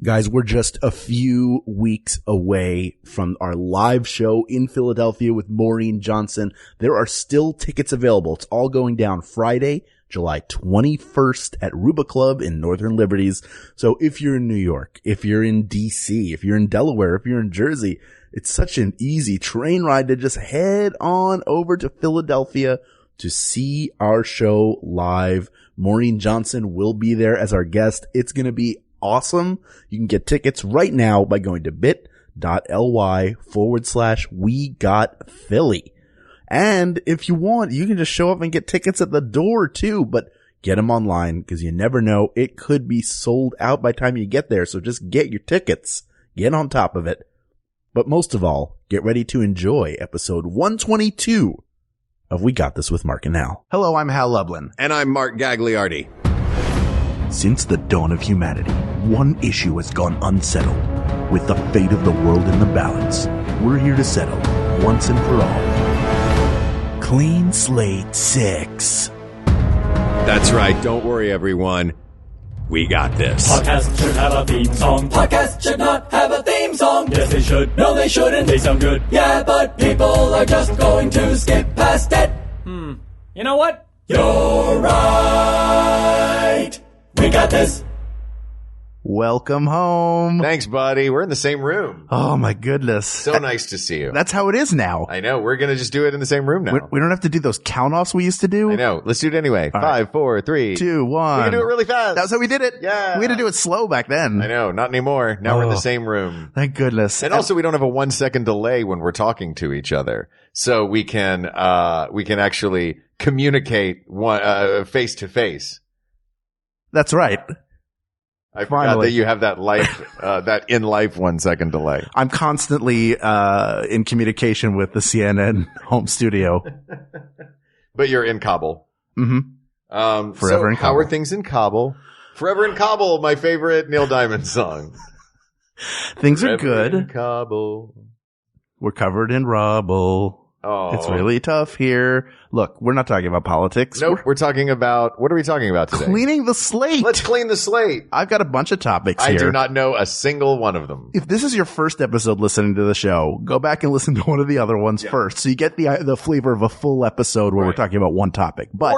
Guys, we're just a few weeks away from our live show in Philadelphia with Maureen Johnson. There are still tickets available. It's all going down Friday, July 21st at Ruba Club in Northern Liberties. So if you're in New York, if you're in DC, if you're in Delaware, if you're in Jersey, it's such an easy train ride to just head on over to Philadelphia to see our show live. Maureen Johnson will be there as our guest. It's going to be awesome. You can get tickets right now by going to bit.ly/WeGotPhilly. And if you want, you can just show up and get tickets at the door too, but get them online because you never know. It could be sold out by the time you get there. So just get your tickets, get on top of it. But most of all, get ready to enjoy episode 122 of We Got This with Mark and Hal. Hello, I'm Hal Lublin. And I'm Mark Gagliardi. Since the dawn of humanity, one issue has gone unsettled. With the fate of the world in the balance, we're here to settle, once and for all, Clean Slate VI. That's right. Don't worry, everyone. We got this. Podcast should have a theme song. Podcast should not have a theme song. Yes, they should. No, they shouldn't. They sound good. Yeah, but people are just going to skip past it. You know what? You're right. We got this. Welcome home. Thanks, buddy. We're in the same room. Oh, my goodness. So nice to see you. That's how it is now. I know. We're going to just do it in the same room now. We don't have to do those count-offs we used to do. I know. Let's do it anyway. All 5, 4, 3, 2, 1. We can do it really fast. That's how we did it. Yeah. We had to do it slow back then. I know. Not anymore. Now we're in the same room. Thank goodness. And also we don't have a 1 second delay when we're talking to each other. So we can actually communicate face to face. That's right. I forgot that you have that that in life 1 second delay. I'm constantly in communication with the CNN home studio. But you're in Kabul. Mm-hmm. Forever in Kabul. How are things in Kabul? Forever in Kabul, my favorite Neil Diamond song. Things are good. In Kabul. We're covered in rubble. Oh. It's really tough here. Look, we're not talking about politics. Nope, we're talking about, what are we talking about today? Cleaning the slate. Let's clean the slate. I've got a bunch of topics here. I do not know a single one of them. If this is your first episode listening to the show, go back and listen to one of the other ones first, so you get the flavor of a full episode where we're talking about one topic. But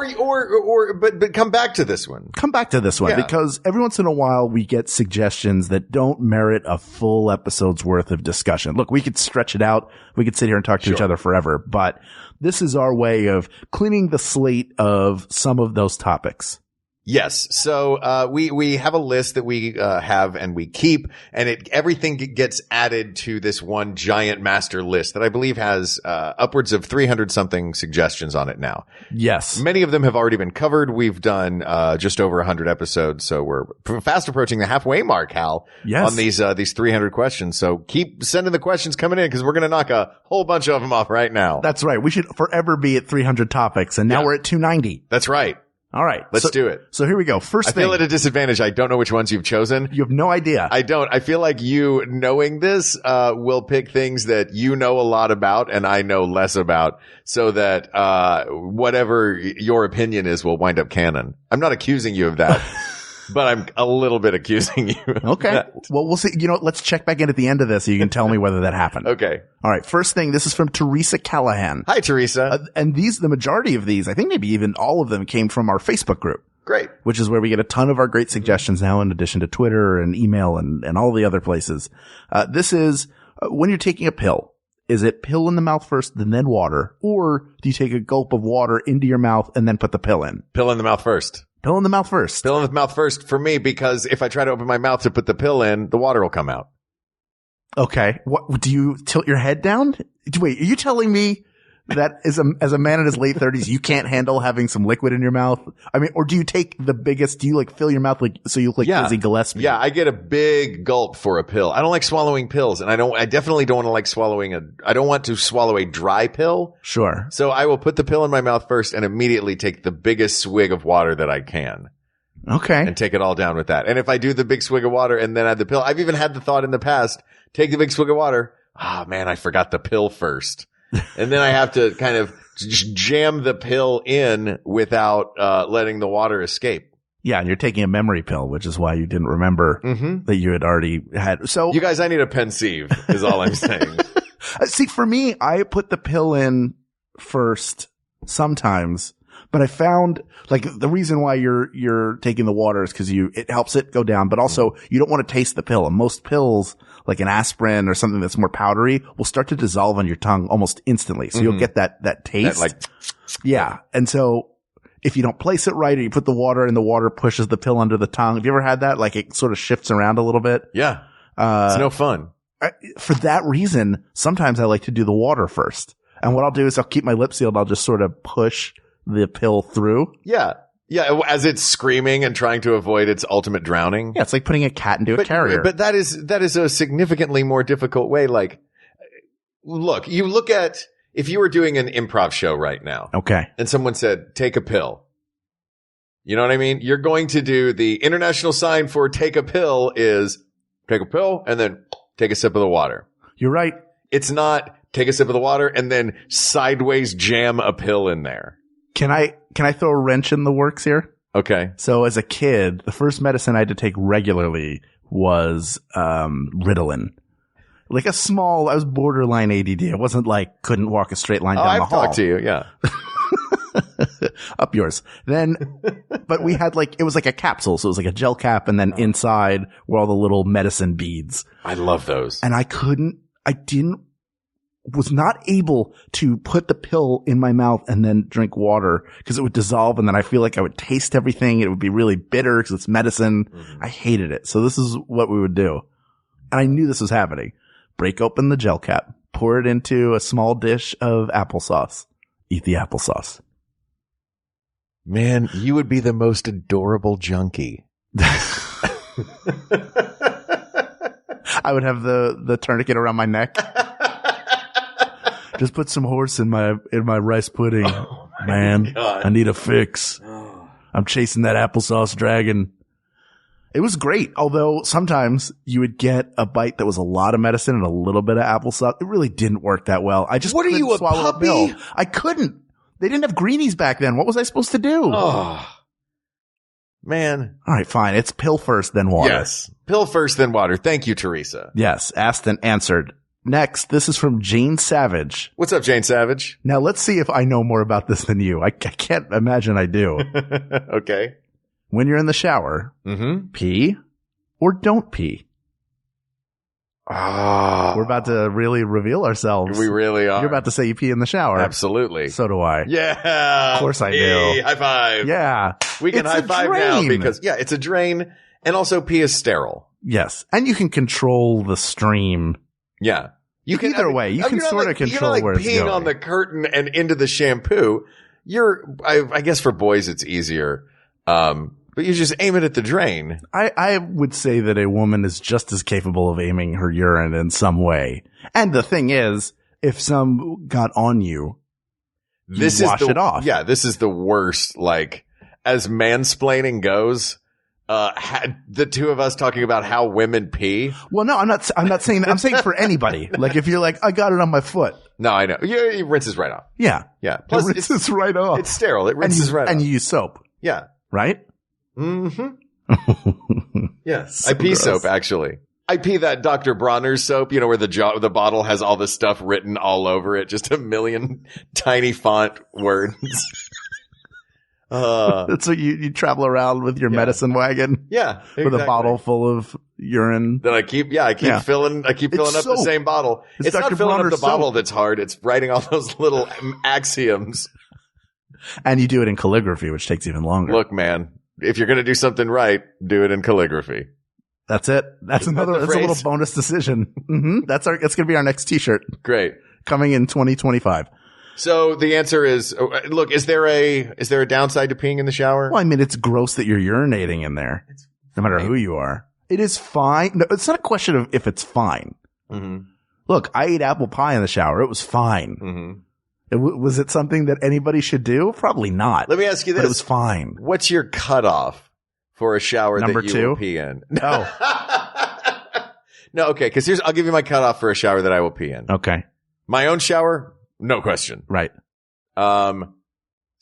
but come back to this one. Come back to this one because every once in a while we get suggestions that don't merit a full episode's worth of discussion. Look, we could stretch it out. We could sit here and talk to each other forever, but this is our way of cleaning the slate of some of those topics. Yes. So, we have a list that we, have and we keep, and everything gets added to this one giant master list that I believe has, upwards of 300 something suggestions on it now. Yes. Many of them have already been covered. We've done, just over 100 episodes. So we're fast approaching the halfway mark, Hal. Yes. On these 300 questions. So keep sending the questions coming in because we're going to knock a whole bunch of them off right now. That's right. We should forever be at 300 topics, and now we're at 290. That's right. All right. Let's do it. So here we go. First thing. I feel at a disadvantage. I don't know which ones you've chosen. You have no idea. I don't. I feel like you knowing this, will pick things that you know a lot about and I know less about so that, whatever your opinion is will wind up canon. I'm not accusing you of that. But I'm a little bit accusing you. Okay. Well, we'll see. You know, let's check back in at the end of this so you can tell me whether that happened. Okay. All right. First thing, this is from Teresa Callahan. Hi, Teresa. And the majority of these, I think maybe even all of them came from our Facebook group. Great. Which is where we get a ton of our great suggestions now in addition to Twitter and email and all the other places. This is when you're taking a pill. Is it pill in the mouth first and then water? Or do you take a gulp of water into your mouth and then put the pill in? Pill in the mouth first. Pill in the mouth first. Pill in the mouth first for me because if I try to open my mouth to put the pill in, the water will come out. Okay. What do you tilt your head down? Wait, are you telling me that as a man in his late 30s, you can't handle having some liquid in your mouth? I mean, or do you take the biggest, do you like fill your mouth like, so you look like Dizzy Gillespie? Yeah, I get a big gulp for a pill. I don't like swallowing pills and I definitely don't want to like I don't want to swallow a dry pill. Sure. So I will put the pill in my mouth first and immediately take the biggest swig of water that I can. Okay. And take it all down with that. And if I do the big swig of water and then add the pill, I've even had the thought in the past, take the big swig of water. Ah, man, I forgot the pill first. And then I have to kind of jam the pill in without letting the water escape. Yeah, and you're taking a memory pill, which is why you didn't remember that you had already had. So you guys, I need a Pensieve is all I'm saying. See, for me, I put the pill in first sometimes, but I found like the reason why you're taking the water is because it helps it go down, but also you don't want to taste the pill. And most pills, like an aspirin or something that's more powdery, will start to dissolve on your tongue almost instantly. So you'll get that taste. Yeah. And so if you don't place it right or you put the water and the water pushes the pill under the tongue, have you ever had that? Like it sort of shifts around a little bit. Yeah. It's no fun. For that reason, sometimes I like to do the water first. And what I'll do is I'll keep my lips sealed. I'll just sort of push the pill through. Yeah. Yeah. As it's screaming and trying to avoid its ultimate drowning. Yeah. It's like putting a cat into a carrier. But that is a significantly more difficult way. Like, look at, if you were doing an improv show right now. Okay. And someone said, take a pill. You know what I mean? You're going to do the international sign for take a pill is take a pill and then take a sip of the water. You're right. It's not take a sip of the water and then sideways jam a pill in there. Can I throw a wrench in the works here? Okay. So as a kid, the first medicine I had to take regularly was Ritalin. Like I was borderline ADD. It wasn't like couldn't walk a straight line down the hall. I've talked to you, yeah. Up yours. Then, but we had it was like a capsule. So it was like a gel cap and then inside were all the little medicine beads. I love those. And was not able to put the pill in my mouth and then drink water because it would dissolve. And then I feel like I would taste everything. It would be really bitter because it's medicine. I hated it. So this is what we would do. And I knew this was happening. Break open the gel cap, pour it into a small dish of applesauce. Eat the applesauce. Man, you would be the most adorable junkie. I would have the tourniquet around my neck. Just put some horse in my rice pudding. Oh man, God. I need a fix. I'm chasing that applesauce dragon. It was great. Although sometimes you would get a bite that was a lot of medicine and a little bit of applesauce. It really didn't work that well. I just couldn't swallow a pill. I couldn't. They didn't have greenies back then. What was I supposed to do? Oh, man. All right, fine. It's pill first, then water. Yes. Pill first, then water. Thank you, Teresa. Yes. Asked and answered. Next, this is from Jane Savage. What's up, Jane Savage? Now, let's see if I know more about this than you. I can't imagine I do. Okay. When you're in the shower, pee or don't pee? We're about to really reveal ourselves. We really are. You're about to say you pee in the shower. Absolutely. So do I. Yeah. Of course I do. High five. Yeah. We can high five now because, it's a drain and also pee is sterile. Yes. And you can control the stream. Yeah. You can either way. You can sort of control where it's going. Peeing on the curtain and into the shampoo. I guess for boys it's easier. But you just aim it at the drain. I would say that a woman is just as capable of aiming her urine in some way. And the thing is, if some got on you, wash it off. Yeah, this is the worst. Like, as mansplaining goes, the two of us talking about how women pee. Well, no, I'm not saying that. I'm saying for anybody. Like, if you're like, I got it on my foot. No, I know. It rinses right off. Yeah. Yeah. Plus, it rinses right off. It's sterile. It rinses right off. And you use soap. Yeah. Right? Mm-hmm. Yes. So I pee gross. Soap, actually. I pee that Dr. Bronner's soap, where the bottle has all the stuff written all over it. Just a million tiny font words. That's what you travel around with your medicine wagon. Yeah. Exactly. With a bottle full of urine. Then I keep filling up the same bottle. It's not filling up the bottle that's hard. It's writing all those little axioms. And you do it in calligraphy, which takes even longer. Look, man, if you're going to do something right, do it in calligraphy. That's it. That's a little bonus decision. That's going to be our next t-shirt. Great. Coming in 2025. So the answer is, look, is there a downside to peeing in the shower? Well, I mean, it's gross that you're urinating in there, no matter who you are. It is fine. No, it's not a question of if it's fine. Mm-hmm. Look, I ate apple pie in the shower. It was fine. Mm-hmm. Was it something that anybody should do? Probably not. Let me ask you this. But it was fine. What's your cutoff for a shower Number that you will pee in? No. No, okay, because I'll give you my cutoff for a shower that I will pee in. Okay. My own shower, no question. Right.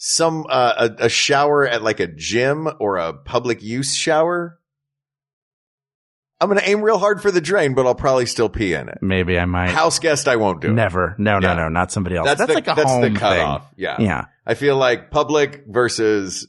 a shower at like a gym or a public use shower, I'm going to aim real hard for the drain, but I'll probably still pee in it. Maybe I might. House guest, I won't do it. Never. No, not somebody else. That's like a home the cutoff. thing. Yeah. Yeah. I feel like public versus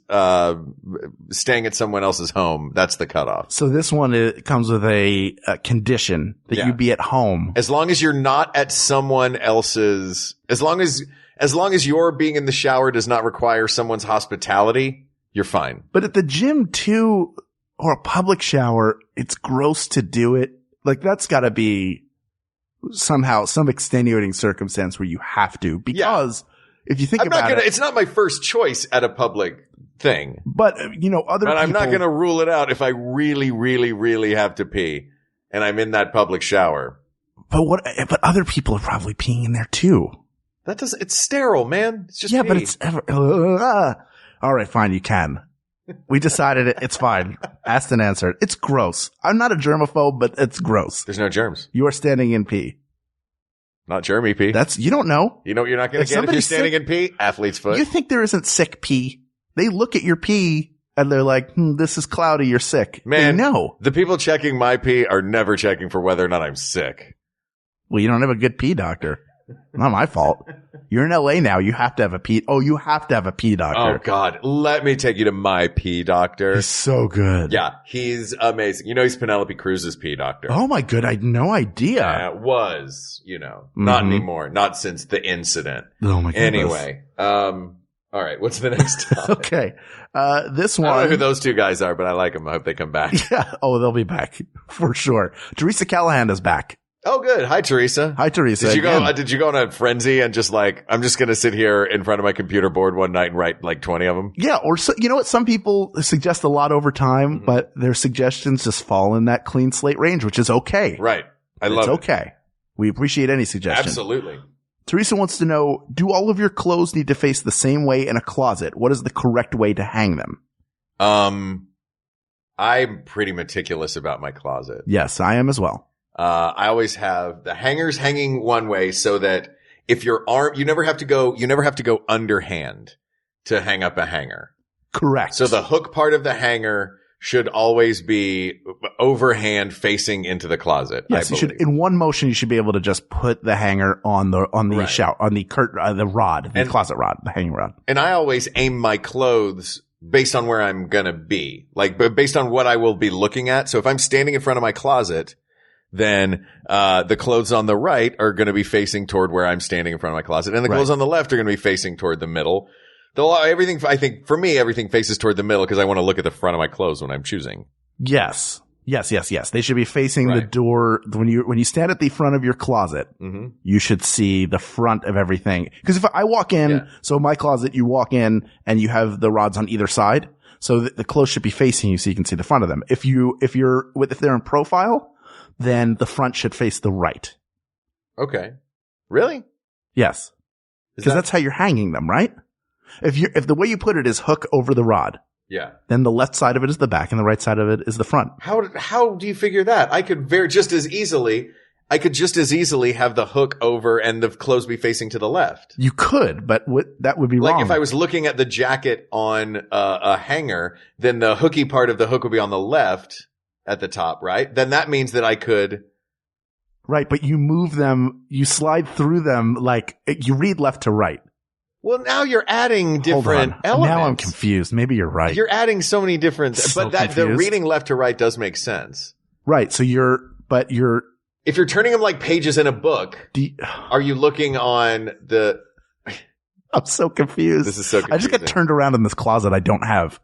staying at someone else's home. That's the cutoff. So this one, it comes with a condition that you be at home. As long as you're not at someone else's, as long as your being in the shower does not require someone's hospitality, you're fine. But at the gym too, or a public shower, it's gross to do it. Like that's got to be somehow some extenuating circumstance where you have to, because if you think about it, it's not my first choice at a public thing. But I'm not going to rule it out if I really, really, really have to pee and I'm in that public shower. But other people are probably peeing in there too. It's sterile, man. It's just pee. But it's all right, fine, you can. We decided it. It's fine. Asked and answered. It's gross. I'm not a germaphobe, but it's gross. There's no germs. You are standing in pee. Not germy pee. You don't know. You know what you're not going to get if you're standing in pee? Athlete's foot. You think there isn't sick pee? They look at your pee and they're like, this is cloudy. You're sick. Man, they know. The people checking my pee are never checking for whether or not I'm sick. Well, you don't have a good pee doctor. Not my fault. You're in LA now. You have to have a pee. Oh, you have to have a pee doctor. Oh God. Let me take you to my pee doctor. He's so good. Yeah. He's amazing. He's Penelope Cruz's pee doctor. Oh my good. I had no idea. Yeah, it was, not anymore. Not since the incident. Oh my goodness. Anyway. All right. What's the next topic? Okay. This one. I don't know who those two guys are, but I like them. I hope they come back. Yeah. Oh, they'll be back for sure. Teresa Callahan is back. Oh, good. Hi, Teresa. Hi, Teresa. Did you go on a frenzy and just like, I'm just going to sit here in front of my computer board one night and write like 20 of them? Yeah. Or you know what? Some people suggest a lot over time, but their suggestions just fall in that clean slate range, which is okay. Right. I love it. It's okay. We appreciate any suggestion. Absolutely. Teresa wants to know, do all of your clothes need to face the same way in a closet? What is the correct way to hang them? I'm pretty meticulous about my closet. Yes, I am as well. I always have the hangers hanging one way so that if your arm, you never have to go underhand to hang up a hanger. Correct. So the hook part of the hanger should always be overhand facing into the closet. Yes, you should, in one motion, you should be able to just put the hanger on the closet rod, the hanging rod. And I always aim my clothes based on where I'm going to be, based on what I will be looking at. So if I'm standing in front of my closet, then the clothes on the right are going to be facing toward where I'm standing in front of my closet, and the clothes on the left are going to be facing toward the middle. Everything faces toward the middle because I want to look at the front of my clothes when I'm choosing. Yes. They should be facing the door. When you stand at the front of your closet, you should see the front of everything. Because if I walk in, so my closet, you walk in and you have the rods on either side, so the clothes should be facing you so you can see the front of them. If they're in profile, then the front should face the right. Okay. Really? Yes. Because that's how you're hanging them, right? If the way you put it is hook over the rod. Yeah. Then the left side of it is the back and the right side of it is the front. How do you figure that? I could just as easily have the hook over and the clothes be facing to the left. You could, but that would be wrong. Like if I was looking at the jacket on a hanger, then the hooky part of the hook would be on the left at the top, right? Then that means that I could. Right, but you move them, you slide through them like you read left to right. Well, now you're adding different elements. Now I'm confused. Maybe you're right. You're adding so many different, the reading left to right does make sense. Right. So if you're turning them like pages in a book, are you looking on the? I'm so confused. This is so confusing. I just got turned around in this closet I don't have.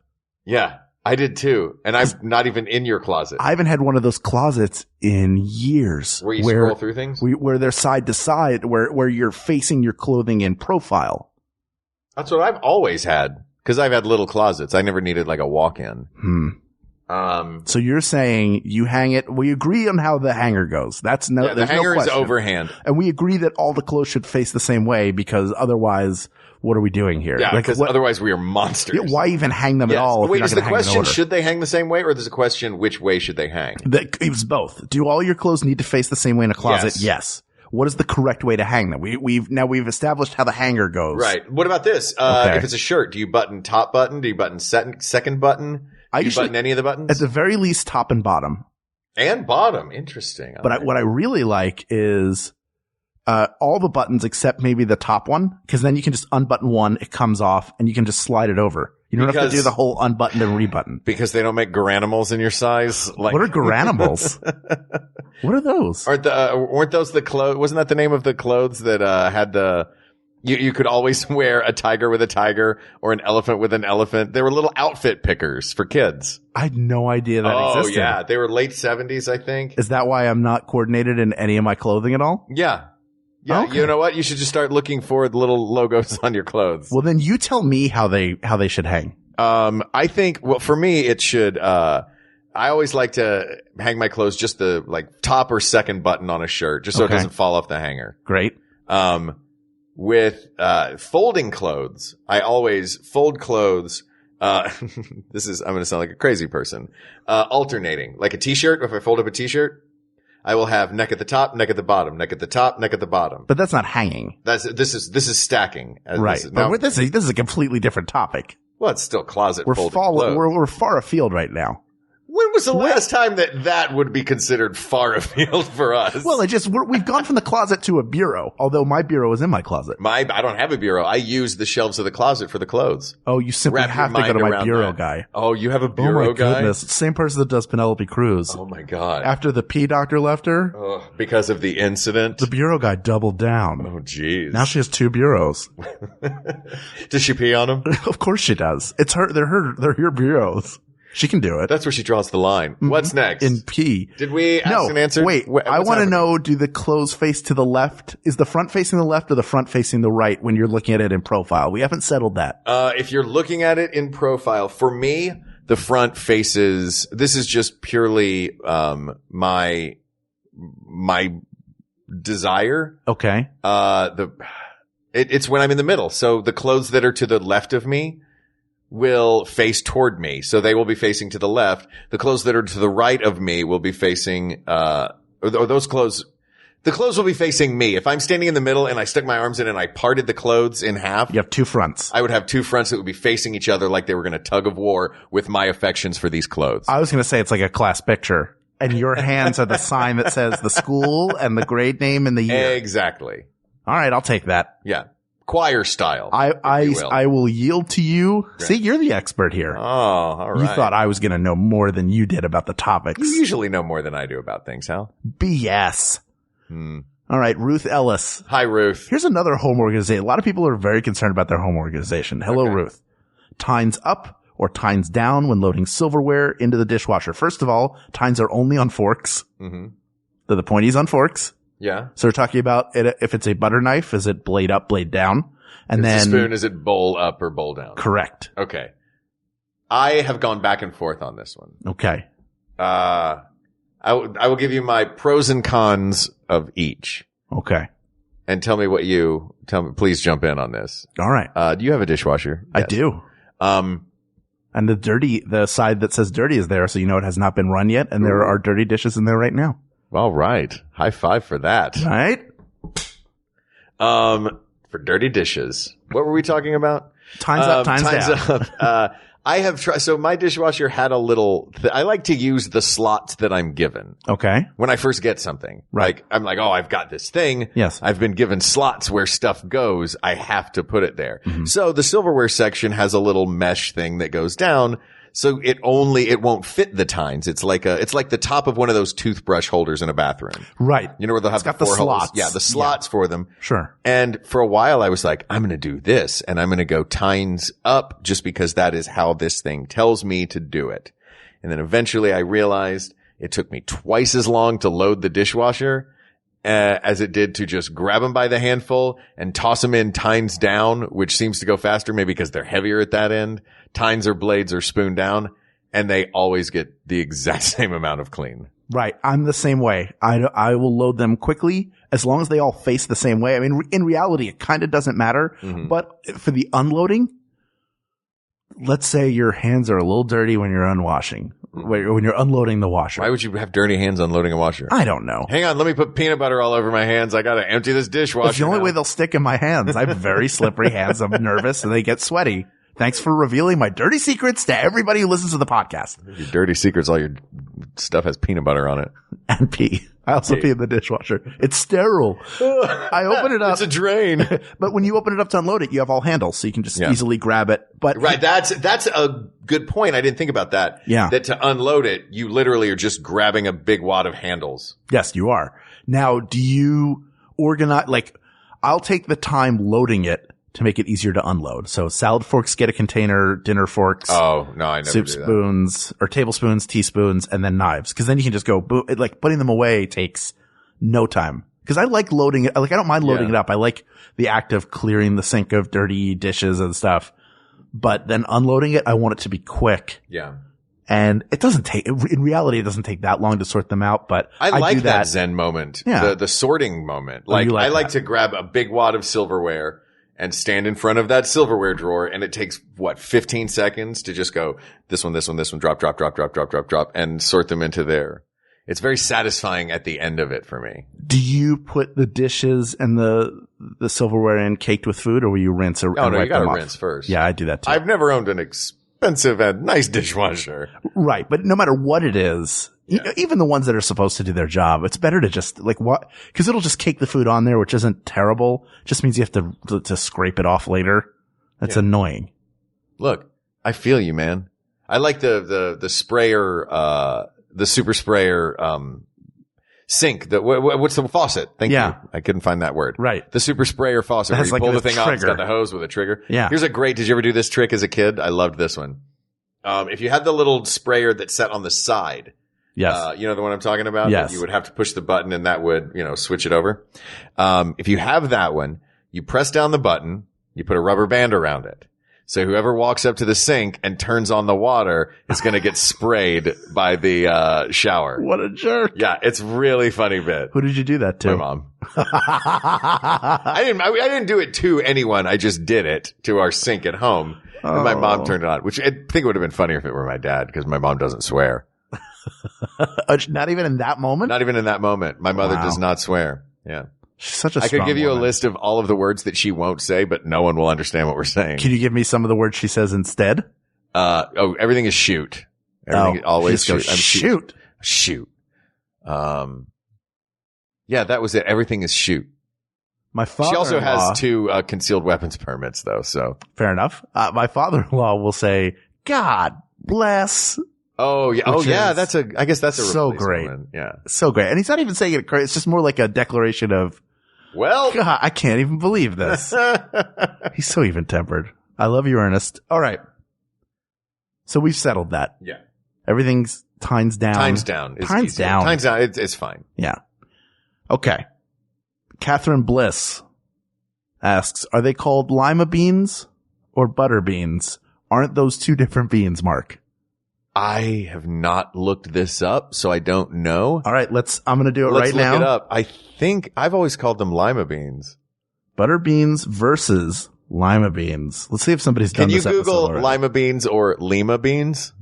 Yeah. I did too. And I'm not even in your closet. I haven't had one of those closets in years. Where you scroll through things? Where they're side to side, where you're facing your clothing in profile. That's what I've always had. Because I've had little closets. I never needed like a walk-in. So you're saying you hang it. We agree on how the hanger goes. The hanger is overhand. And we agree that all the clothes should face the same way because otherwise, what are we doing here? Yeah, because otherwise we are monsters. Yeah, why even hang them at all? Wait, is the question, should they hang the same way, or is the question, which way should they hang? It was both. Do all your clothes need to face the same way in a closet? Yes. what is the correct way to hang them? We've established how the hanger goes. Right. What about this? If it's a shirt, do you button top button? Do you button second button? Do you button any of the buttons? At the very least, top and bottom. And bottom. Interesting. But what I really like is all the buttons except maybe the top one, because then you can just unbutton one, it comes off, and you can just slide it over. You don't have to do the whole unbutton and rebutton. Because they don't make garanimals in your size? What are garanimals? What are those? Weren't those the clothes? Wasn't that the name of the clothes that had the... You could always wear a tiger with a tiger or an elephant with an elephant. They were little outfit pickers for kids. I had no idea that existed. Oh, yeah. They were late 70s, I think. Is that why I'm not coordinated in any of my clothing at all? Yeah. Yeah. Okay. You know what? You should just start looking for the little logos on your clothes. Well, then you tell me how they should hang. I think, well, for me, it should, I always like to hang my clothes just the, top or second button on a shirt, just so it doesn't fall off the hanger. Great. With folding clothes, I always fold clothes. I'm going to sound like a crazy person. Alternating. Like a t-shirt, if I fold up a t-shirt, I will have neck at the top, neck at the bottom, neck at the top, neck at the bottom. But that's not hanging. This is stacking. Right. But this is a completely different topic. Well, it's still closet folding clothes. We're far afield right now. When was the last time that would be considered far afield for us? Well, we've gone from the closet to a bureau, although my bureau is in my closet. I don't have a bureau. I use the shelves of the closet for the clothes. Oh, you simply have to go to my bureau guy. Oh, you have a bureau guy? Oh, my goodness. Same person that does Penelope Cruz. Oh, my God. After the pee doctor left her. Because of the incident? The bureau guy doubled down. Oh, jeez. Now she has 2 bureaus. Does she pee on them? Of course she does. It's her. They're her bureaus. She can do it. That's where she draws the line. What's next? In P. Did we ask an answer? Wait, I want to know, do the clothes face to the left? Is the front facing the left or the front facing the right when you're looking at it in profile? We haven't settled that. If you're looking at it in profile, for me, the front faces, this is just purely, my desire. Okay. It's when I'm in the middle. So the clothes that are to the left of me will face toward me. So they will be facing to the left. The clothes that are to the right of me will be facing, or those clothes, the clothes will be facing me. If I'm standing in the middle and I stuck my arms in and I parted the clothes in half. You have 2 fronts. I would have 2 fronts that would be facing each other like they were going to tug of war with my affections for these clothes. I was going to say it's like a class picture. And your hands are the sign that says the school and the grade name and the year. Exactly. All right, I'll take that. Yeah. Choir style. I will yield to you. Right. See, you're the expert here. Oh, all right. You thought I was going to know more than you did about the topics. You usually know more than I do about things, Hal. BS. All right, Ruth Ellis. Hi, Ruth. Here's another home organization. A lot of people are very concerned about their home organization. Hello, okay. Ruth. Tines up or tines down when loading silverware into the dishwasher. First of all, tines are only on forks. Mm-hmm. They're the pointies on forks. Yeah. So we're talking about if it's a butter knife, is it blade up, blade down? And then the spoon, is it bowl up or bowl down? Correct. Okay. I have gone back and forth on this one. Okay. I will give you my pros and cons of each. Okay. And tell me. Please jump in on this. All right. Do you have a dishwasher? I do. And the side that says dirty is there, so you know it has not been run yet, and there are dirty dishes in there right now. All right. High five for that. Right? For dirty dishes. What were we talking about? Time's up, time's down. Up. I have tried, so my dishwasher had a little, I like to use the slots that I'm given. Okay. When I first get something. Right. Like, I'm like, oh, I've got this thing. Yes. I've been given slots where stuff goes. I have to put it there. Mm-hmm. So the silverware section has a little mesh thing that goes down. So it won't fit the tines. It's like the top of one of those toothbrush holders in a bathroom. Right. You know where they'll have the 4 slots. holes? Yeah, the slots for them. Sure. And for a while I was like, I'm going to do this and I'm going to go tines up just because that is how this thing tells me to do it. And then eventually I realized it took me twice as long to load the dishwasher as it did to just grab them by the handful and toss them in tines down, which seems to go faster maybe because they're heavier at that end. Tines or blades are spoon down, and they always get the exact same amount of clean. Right. I'm the same way. I will load them quickly as long as they all face the same way. I mean, in reality, it kind of doesn't matter. Mm-hmm. But for the unloading, let's say your hands are a little dirty when you're when you're unloading the washer. Why would you have dirty hands unloading a washer? I don't know. Hang on, let me put peanut butter all over my hands. I gotta empty this dishwasher. It's the only way they'll stick in my hands. I have very slippery hands. I'm nervous and they get sweaty. Thanks for revealing my dirty secrets to everybody who listens to the podcast. Your dirty secrets, all your stuff has peanut butter on it. And pee. I also pee in the dishwasher. It's sterile. I open it up. It's a drain. But when you open it up to unload it, you have all handles, so you can just easily grab it. But right, that's a good point. I didn't think about that. Yeah. That to unload it, you literally are just grabbing a big wad of handles. Yes, you are. Now, do you organize, I'll take the time loading it to make it easier to unload. So salad forks, get a container, dinner forks. Oh, no, I never soup do that. spoons or tablespoons, teaspoons, and then knives. Cause then you can just go boom. Putting them away takes no time. Cause I like loading it. I don't mind loading it up. I like the act of clearing the sink of dirty dishes and stuff. But then unloading it, I want it to be quick. Yeah. And it doesn't take, in reality, it doesn't take that long to sort them out, but I like do that Zen moment. Yeah. The sorting moment. I like to grab a big wad of silverware and stand in front of that silverware drawer, and it takes, 15 seconds to just go, this one, drop, and sort them into there. It's very satisfying at the end of it for me. Do you put the dishes and the silverware in caked with food, or will you rinse or No, you gotta them off? rinse first. Yeah, I do that too. I've never owned an expensive and nice dishwasher. Right, but no matter what it is, even the ones that are supposed to do their job, it's better to just because it'll just cake the food on there, which isn't terrible. It just means you have to scrape it off later. That's annoying. Look, I feel you, man. I like the sprayer, the super sprayer, sink. What's the faucet? Thank you. I couldn't find that word. Right. The super sprayer faucet where you pull the thing off. It's got the hose with a trigger. Yeah. Here's did you ever do this trick as a kid? I loved this one. If you had the little sprayer that sat on the side. Yes. You know the one I'm talking about? Yes. You would have to push the button and that would, switch it over. If you have that one, you press down the button, you put a rubber band around it. So whoever walks up to the sink and turns on the water is going to get sprayed by the shower. What a jerk. Yeah, it's really funny bit. Who did you do that to? My mom. I didn't do it to anyone. I just did it to our sink at home. And my mom turned it on, which I think would have been funnier if it were my dad because my mom doesn't swear. Not even in that moment? Not even in that moment. My mother does not swear. Yeah. She's such a I could give you woman. a list of all of the words that she won't say, but no one will understand what we're saying. Can you give me some of the words she says instead? Everything is shoot. Everything always shoot. Shoot. Shoot. Yeah, that was it. Everything is shoot. My father. She also has 2 concealed weapons permits, though. So fair enough. My father-in-law will say, "God bless." Oh yeah. I guess that's a so great. One. Yeah. So great. And he's not even saying it crazy. It's just more like a declaration of, well, God, I can't even believe this. He's so even tempered. I love you, Ernest. All right. So we've settled that. Yeah. Everything's Times down. Times down. Times down. Times down. It's fine. Yeah. Okay. Catherine Bliss asks, are they called lima beans or butter beans? Aren't those 2 different beans, Mark? I have not looked this up, so I don't know. All right, I'm going to do it right now. Let's look it up. I think I've always called them lima beans. Butter beans versus lima beans. Let's see if somebody's done this. Can you Google already. lima beans or lima beans?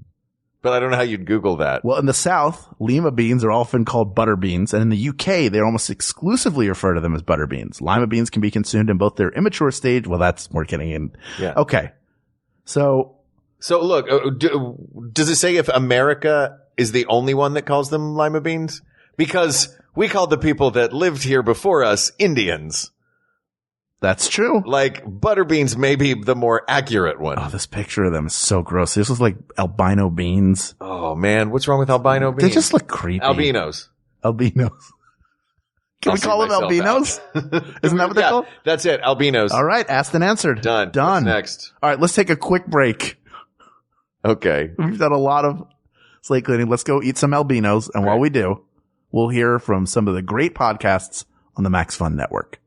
But I don't know how you'd Google that. Well, in the South, lima beans are often called butter beans, and in the UK, they almost exclusively refer to them as butter beans. Lima beans can be consumed in both their immature stage. Well, that's more getting in. Yeah. Okay. So look, does it say if America is the only one that calls them lima beans? Because we called the people that lived here before us Indians. That's true. Like, butter beans may be the more accurate one. Oh, this picture of them is so gross. This was like albino beans. Oh, man. What's wrong with albino beans? They just look creepy. Albinos. Can we call them albinos? Isn't that what they're called? That's it. Albinos. All right. Asked and answered. Done. What's next? All right. Let's take a quick break. Okay. We've done a lot of slate cleaning. Let's go eat some albinos. And while we do, we'll hear from some of the great podcasts on the Max Fun Network.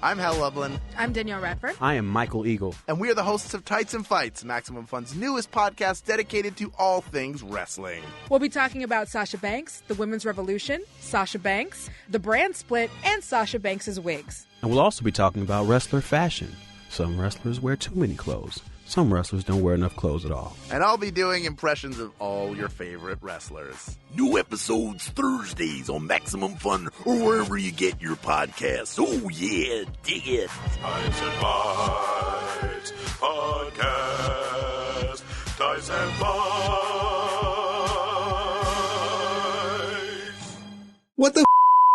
I'm Hal Lublin. I'm Danielle Radford. I am Michael Eagle. And we are the hosts of Tights and Fights, Maximum Fun's newest podcast dedicated to all things wrestling. We'll be talking about Sasha Banks, the women's revolution, Sasha Banks, the brand split, and Sasha Banks' wigs. And we'll also be talking about wrestler fashion. Some wrestlers wear too many clothes. Some wrestlers don't wear enough clothes at all. And I'll be doing impressions of all your favorite wrestlers. New episodes Thursdays on Maximum Fun or wherever you get your podcasts. Oh, yeah, dig it. Dice and Bites Podcast. Dice and Bites. What the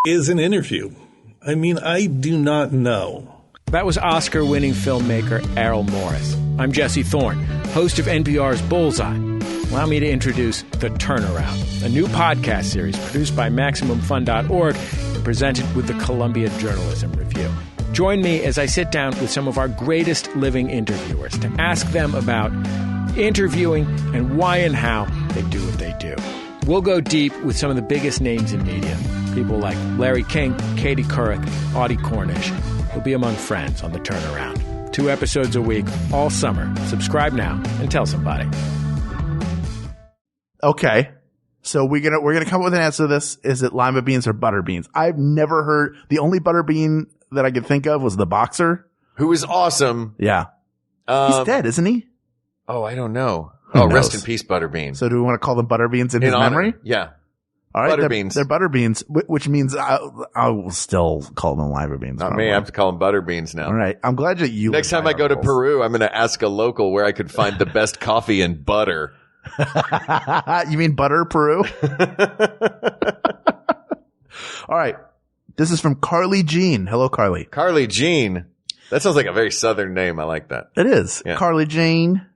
is an interview? I mean, I do not know. That was Oscar-winning filmmaker Errol Morris. I'm Jesse Thorne, host of NPR's Bullseye. Allow me to introduce The Turnaround, a new podcast series produced by MaximumFun.org and presented with the Columbia Journalism Review. Join me as I sit down with some of our greatest living interviewers to ask them about interviewing and why and how they do what they do. We'll go deep with some of the biggest names in media, people like Larry King, Katie Couric, Audie Cornish. We'll be among friends on The Turnaround. 2 episodes a week, all summer. Subscribe now and tell somebody. Okay. So we're gonna come up with an answer to this. Is it lima beans or butter beans? I've never heard. The only butter bean that I could think of was the boxer. Who is awesome. Yeah. He's dead, isn't he? Oh, I don't know. Who knows? Rest in peace, Butterbean. So do we want to call them butter beans in his honor. memory? Yeah. All right. Butterbeans. They're butter beans, which means I will still call them lima beans. Not me. I have to call them Butterbeans now. All right. I'm glad that you. Next time I go to Peru, I'm going to ask a local where I could find the best coffee and butter. You mean butter Peru? All right. This is from Carly Jean. Hello, Carly. Carly Jean. That sounds like a very southern name. I like that. It is. Yeah. Carly Jean.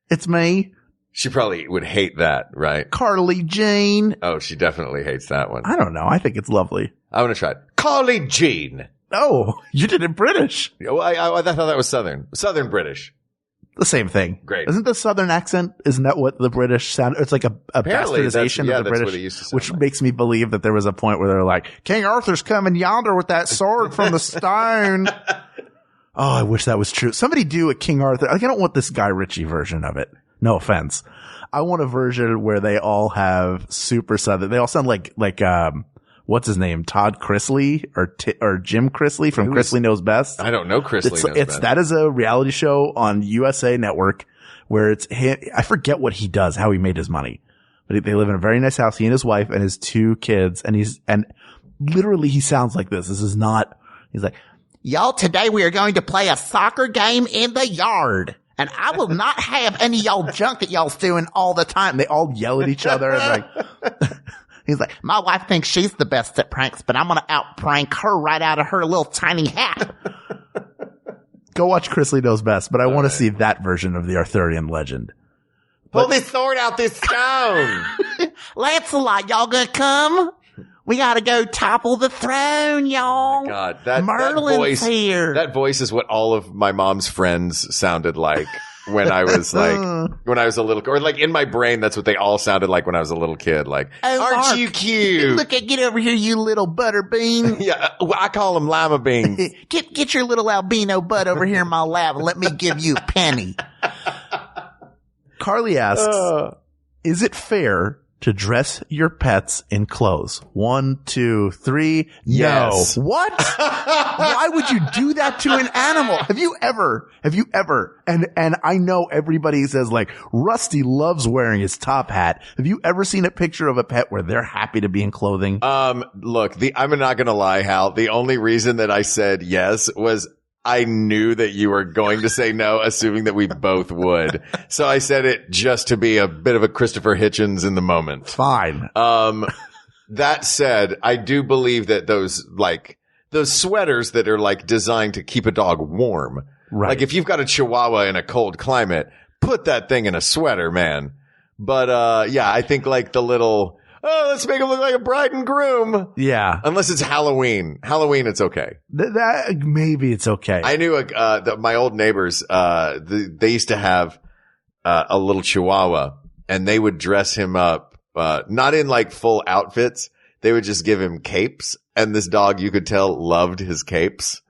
It's me. She probably would hate that, right? Carly Jean. Oh, she definitely hates that one. I don't know. I think it's lovely. I want to try it. Carly Jean. Oh, you did it British. Oh, I thought that was Southern. Southern British. The same thing. Great. Isn't the Southern accent, isn't that what the British sound? It's like a bastardization of the British, what it used to sound which like. makes me believe that there was a point where they're like, King Arthur's coming yonder with that sword from the stone. Oh, I wish that was true. Somebody do a King Arthur. Like, I don't want this Guy Ritchie version of it. No offense. I want a version where they all have super Southern. They all sound like what's his name? Todd Chrisley or Jim Chrisley from Chrisley Knows Best. I don't know Chrisley Knows Best. That is a reality show on USA Network where it's him. I forget what he does, how he made his money, but they live in a very nice house. He and his wife and his 2 kids. And literally he sounds like this. This is not, he's like, y'all, today we are going to play a soccer game in the yard. And I will not have any of y'all junk that y'all's doing all the time. They all yell at each other and like, he's like, my wife thinks she's the best at pranks, but I'm going to out prank her right out of her little tiny hat. Go watch Chrisley Knows Best, but I want to see that version of the Arthurian legend. Pull this sword out this stone. Lancelot, y'all gonna come? We gotta go topple the throne, y'all. Oh God, that Merlin's voice, here. That voice is what all of my mom's friends sounded like when I was when I was a little, or like in my brain, that's what they all sounded like when I was a little kid. Like, Oh, aren't Mark, you cute? Get over here, you little butterbean. Yeah, I call them lima beans. Get your little albino butt over here in my lap and let me give you a penny. Carly asks, is it fair to dress your pets in clothes? 1, 2, 3. Yes. No. What? Why would you do that to an animal? Have you ever, and I know everybody says like, Rusty loves wearing his top hat. Have you ever seen a picture of a pet where they're happy to be in clothing? Look, I'm not going to lie, Hal. The only reason that I said yes was I knew that you were going to say no, assuming that we both would. So I said it just to be a bit of a Christopher Hitchens in the moment. Fine. That said, I do believe that those sweaters that are like designed to keep a dog warm. Right. Like if you've got a Chihuahua in a cold climate, put that thing in a sweater, man. But, yeah, I think like the little, let's make him look like a bride and groom. Yeah. Unless it's Halloween. Halloween, it's okay. That maybe it's okay. I knew my old neighbors. They used to have a little Chihuahua, and they would dress him up, not in like full outfits. They would just give him capes, and this dog, you could tell, loved his capes.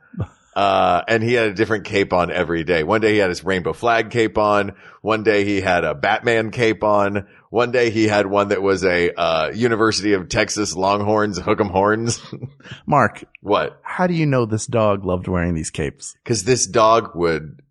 And he had a different cape on every day. One day he had his rainbow flag cape on. One day he had a Batman cape on. One day he had one that was a University of Texas Longhorns Hook'em Horns. Mark, what? How do you know this dog loved wearing these capes? Because this dog would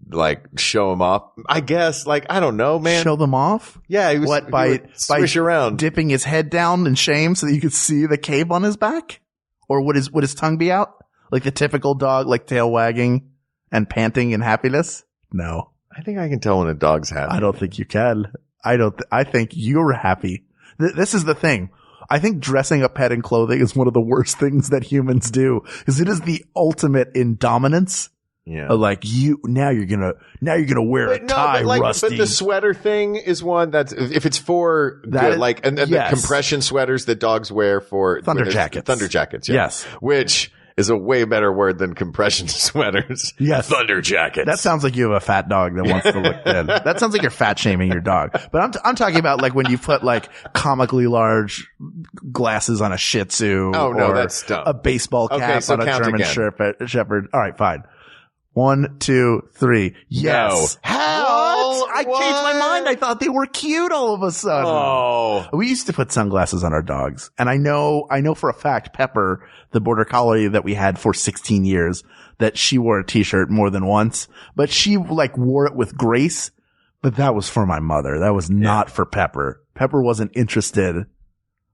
show him off. I guess, I don't know, man. Show them off? Yeah, he was. What, he by would swish around, dipping his head down in shame so that you could see the cape on his back, or would his tongue be out like the typical dog, like tail wagging and panting in happiness? No, I think I can tell when a dog's happy. I don't think you can. I think you're happy. This is the thing. I think dressing a pet in clothing is one of the worst things that humans do, because it is the ultimate in dominance. Yeah. Now you're gonna wear a tie, Rusty. But the sweater thing is one that's, if it's for good, and yes. The compression sweaters that dogs wear for thunder jackets. Thunder jackets, yeah. Yes. Which is a way better word than compression sweaters. Yes. Thunder jackets. That sounds like you have a fat dog that wants to look thin. That sounds like you're fat shaming your dog. But I'm talking about when you put comically large glasses on a Shih Tzu. Oh, no, or that's dumb. A baseball cap on a German Shepherd. All right, fine. 1, 2, 3. Yes. No. How? I changed my mind. I thought they were cute all of a sudden. Oh. We used to put sunglasses on our dogs. And I know for a fact Pepper, the border collie that we had for 16 years, that she wore a t-shirt more than once, but she wore it with grace. But that was for my mother. That was not for Pepper. Pepper wasn't interested.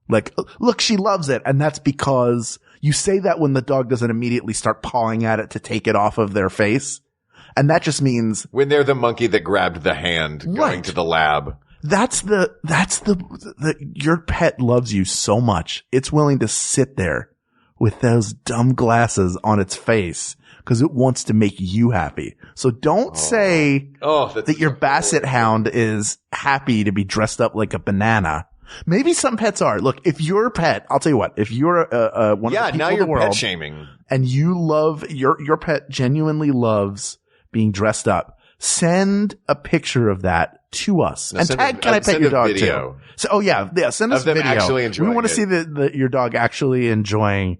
Look, she loves it. And that's because you say that when the dog doesn't immediately start pawing at it to take it off of their face. And that just means when they're the monkey that grabbed the hand going to the lab. That's your pet loves you so much. It's willing to sit there with those dumb glasses on its face because it wants to make you happy. So don't say that your basset hound is happy to be dressed up like a banana. Maybe some pets are. Look, if your pet, I'll tell you what, if you're one of the people in the world, pet shaming, and you love your pet genuinely loves being dressed up, send a picture of that to us and tag Can I Pet Your Dog too. So, send us a video. Actually enjoying we want to see your dog actually enjoying,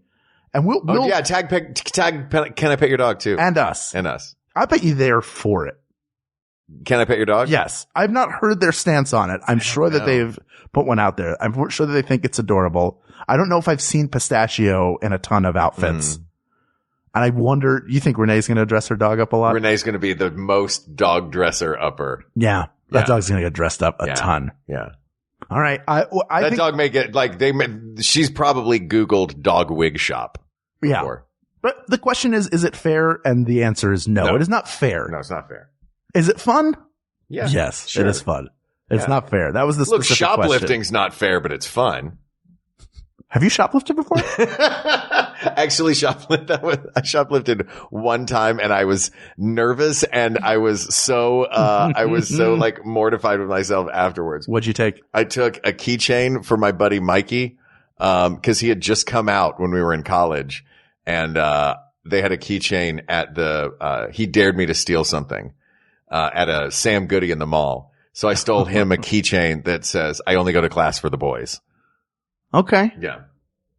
and we'll tag Can I Pet Your Dog too, and us. I bet you they're for it. Can I Pet Your Dog? Yes. I've not heard their stance on it. I'm sure that they've put one out there. I'm sure that they think it's adorable. I don't know if I've seen Pistachio in a ton of outfits. And I wonder, you think Renee's going to dress her dog up a lot? Renee's going to be the most dog dresser upper. Yeah. That dog's going to get dressed up a ton. Yeah. All right. I think dog may get, she's probably Googled dog wig shop before. But the question is it fair? And the answer is no. It is not fair. No, it's not fair. Is it fun? Yeah. Yes, sure. It is fun. It's not fair. That was the specific shoplifting's question. Not fair, but it's fun. Have you shoplifted before? Actually, I shoplifted one time, and I was nervous, and I was so mortified with myself afterwards. What'd you take? I took a keychain for my buddy Mikey, because he had just come out when we were in college, and they had a keychain at he dared me to steal something at a Sam Goody in the mall. So I stole him a keychain that says, "I only go to class for the boys." Okay. Yeah.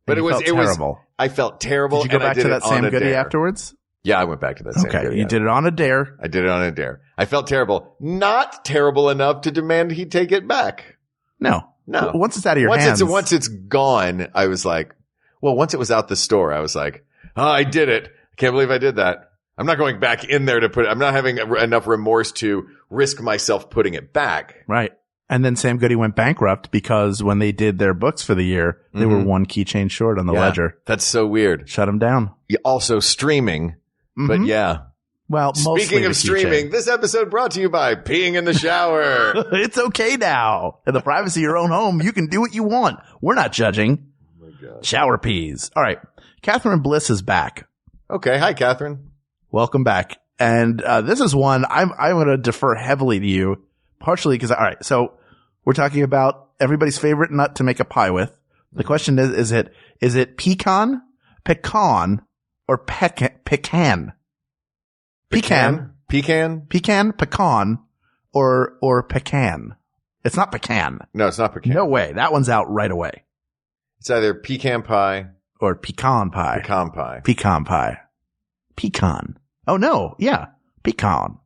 But it was terrible. I felt terrible. Did you go back to that Sam Goody afterwards? Yeah, I went back to that Sam Goody. Okay, you did it on a dare. I did it on a dare. I felt terrible. Not terrible enough to demand he take it back. No. Once it's out of your hands. Once it's gone, I was like, once it was out the store, I was like, oh, I did it. I can't believe I did that. I'm not going back in there I'm not having enough remorse to risk myself putting it back. Right. And then Sam Goody went bankrupt because when they did their books for the year, they were one keychain short on the ledger. That's so weird. Shut them down. Also streaming, but yeah. Well, speaking of streaming, this episode brought to you by peeing in the shower. It's okay now. In the privacy of your own home, you can do what you want. We're not judging. Oh my God. Shower peas. All right. Catherine Bliss is back. Okay. Hi, Catherine. Welcome back. And this is one I'm going to defer heavily to you, partially because, all right, so we're talking about everybody's favorite nut to make a pie with. The question is it pecan, or pecan? Pecan, pecan, or pecan. It's not pecan. No, it's not pecan. No way. That one's out right away. It's either pecan pie or pecan pie. Pecan pie. Pecan pie. Pecan. Oh no. Yeah. Pecan.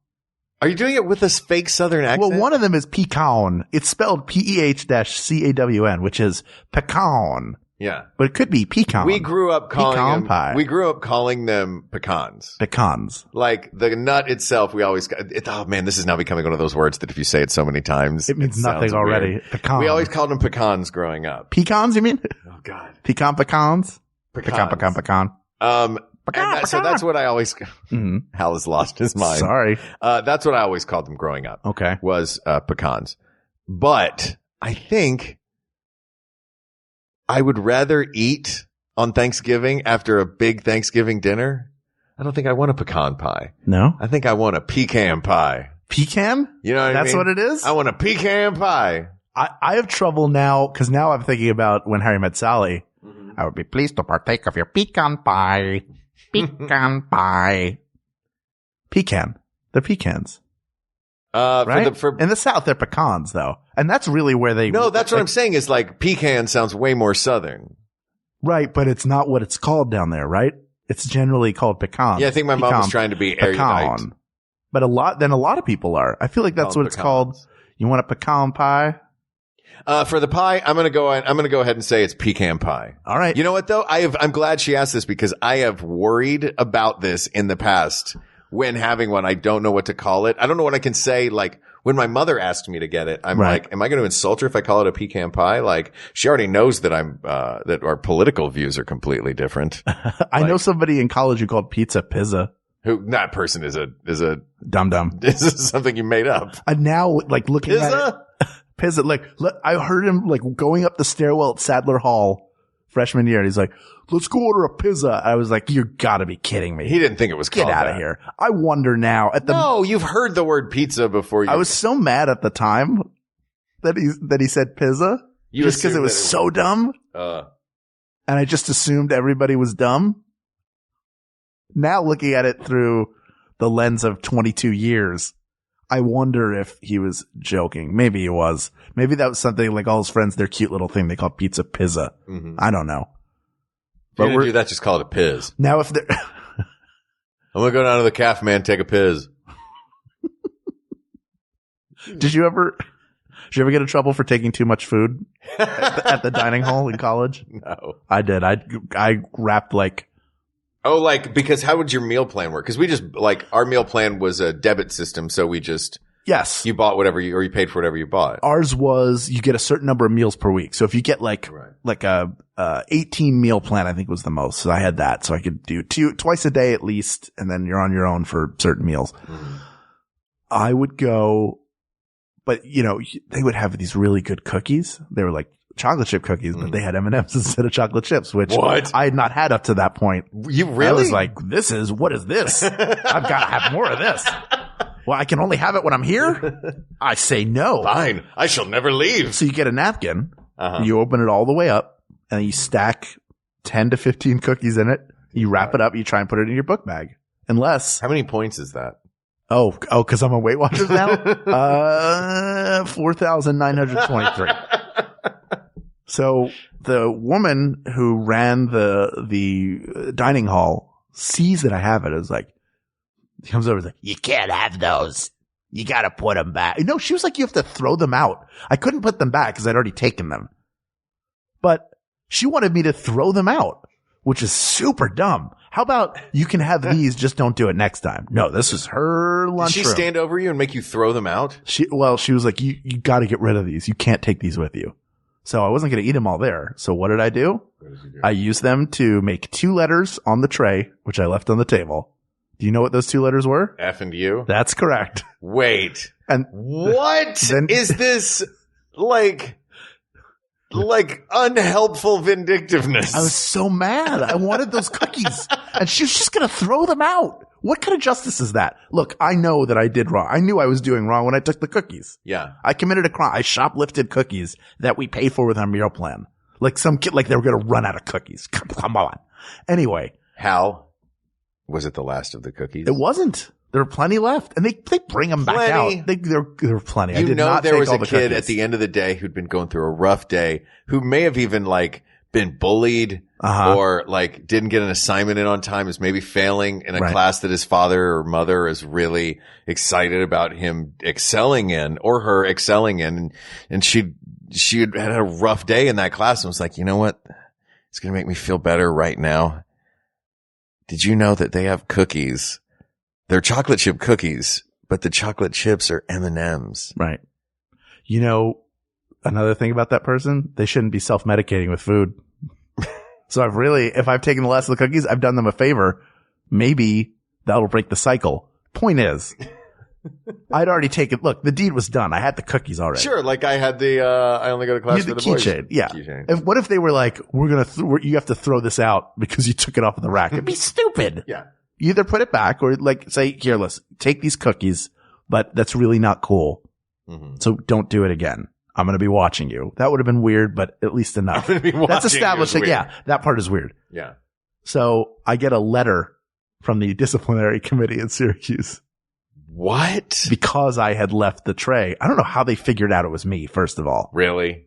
Are you doing it with a fake Southern accent? Well, one of them is pecan. It's spelled PEH-CAWN, which is pecan. Yeah. But it could be pecan. We grew up calling pecan them, pie. we grew up calling them pecans. Pecans. Like the nut itself, we always, oh man, this is now becoming one of those words that if you say it so many times, it means nothing already. Weird. Pecan. We always called them pecans growing up. Pecans, you mean? Oh God. Pecans? Pecans. Pecan. So that's what I always, Hal has lost his mind. Sorry. That's what I always called them growing up. Okay. Was, pecans. But I think I would rather eat on Thanksgiving after a big Thanksgiving dinner. I don't think I want a pecan pie. No? I think I want a pecan pie. Pecan? You know what I mean? That's what it is? I want a pecan pie. I have trouble now, because now I'm thinking about When Harry Met Sally. I would be pleased to partake of your pecan pie. Pecan pie. Pecan. They're pecans. Right? In the South, they're pecans, though. And that's really where they... No, that's what I'm saying is like pecan sounds way more Southern. Right, but it's not what it's called down there, right? It's generally called pecan. Yeah, I think my mom was trying to be erudite. But a lot of people are. I feel like that's what it's called. You want a pecan pie? For the pie, I'm going to go ahead and say it's pecan pie. All right. You know what though? I'm glad she asked this because I have worried about this in the past when having one. I don't know what to call it. I don't know what I can say. Like when my mother asked me to get it, I'm like, am I going to insult her if I call it a pecan pie? Like she already knows that that our political views are completely different. I know somebody in college who called pizza pizza. Who that person is a dum-dum. This is something you made up. And now like looking pizza? at it. Pizza, I heard him like going up the stairwell at Sadler Hall freshman year, and he's like, "Let's go order a pizza." I was like, "You gotta be kidding me!" He didn't think it was called Get out of here. I wonder now. No, you've heard the word pizza before. I was so mad at the time that he said pizza, just because it was so dumb, and I just assumed everybody was dumb. Now looking at it through the lens of 22 years. I wonder if he was joking. Maybe he was. Maybe that was something like all his friends, their cute little thing they call pizza pizza. Mm-hmm. I don't know. But we're do that, just call it a piz. Now if they're I'm going to go down to the calf man, take a piz. Did you ever get in trouble for taking too much food at the dining hall in college? No. I did. I wrapped like... Oh, like, because how would your meal plan work? Because we just, like, our meal plan was a debit system, so we just... Yes. You bought whatever you paid for whatever you bought. Ours was, you get a certain number of meals per week. So if you get like a 18 meal plan, I think was the most. So I had that. So I could do twice a day at least, and then you're on your own for certain meals. Mm. I would go, but you know, they would have these really good cookies. They were like chocolate chip cookies, but they had M&Ms instead of chocolate chips, which I had not had up to that point. You really? I was like, what is this? I've got to have more of this. Well, I can only have it when I'm here? I say no. Fine. I shall never leave. So you get a napkin, you open it all the way up, and you stack 10 to 15 cookies in it. You wrap it up, you try and put it in your book bag. Unless... How many points is that? Oh, because I'm a Weight Watchers now? 4,923. So the woman who ran the dining hall sees that I have it. It's like, he comes over and is like, "You can't have those. You got to put them back." No, she was like, "You have to throw them out." I couldn't put them back because I'd already taken them. But she wanted me to throw them out, which is super dumb. How about you can have these, just don't do it next time? No, this is her lunchroom. Did she stand over you and make you throw them out? She was like, you got to get rid of these. You can't take these with you. So I wasn't going to eat them all there. So what did I do? I used them to make 2 letters on the tray, which I left on the table. Do you know what those 2 letters were? F and U? That's correct. Wait. And what is this like unhelpful vindictiveness? I was so mad. I wanted those cookies and she was just going to throw them out. What kind of justice is that? Look, I know that I did wrong. I knew I was doing wrong when I took the cookies. Yeah. I committed a crime. I shoplifted cookies that we paid for with our meal plan. Like some kid, like they were going to run out of cookies. Come on. Anyway. Hal, was it the last of the cookies? It wasn't. There were plenty left, and they bring them back out. There were plenty. You know, there was a kid at the end of the day who'd been going through a rough day, who may have even like been bullied or like didn't get an assignment in on time, is maybe failing in a class that his father or mother is really excited about him excelling in or her excelling in. And she had a rough day in that class and was like, you know what? It's going to make me feel better right now. Did you know that they have cookies? They're chocolate chip cookies, but the chocolate chips are M&Ms. Right. You know, another thing about that person, they shouldn't be self-medicating with food. So if I've taken the last of the cookies, I've done them a favor. Maybe that'll break the cycle. Point is, I'd already taken, look, the deed was done. I had the cookies already. Sure. Like I had I only go to class for the boys. Keychain. Yeah. Keychain. What if they were like, you have to throw this out because you took it off of the rack? It'd be stupid. Yeah. You either put it back or like say, here, let's take these cookies, but that's really not cool. Mm-hmm. So don't do it again. I'm going to be watching you. That would have been weird, but at least enough. That's establishing. Yeah. That part is weird. Yeah. So I get a letter from the disciplinary committee in Syracuse. What? Because I had left the tray. I don't know how they figured out it was me, first of all. Really?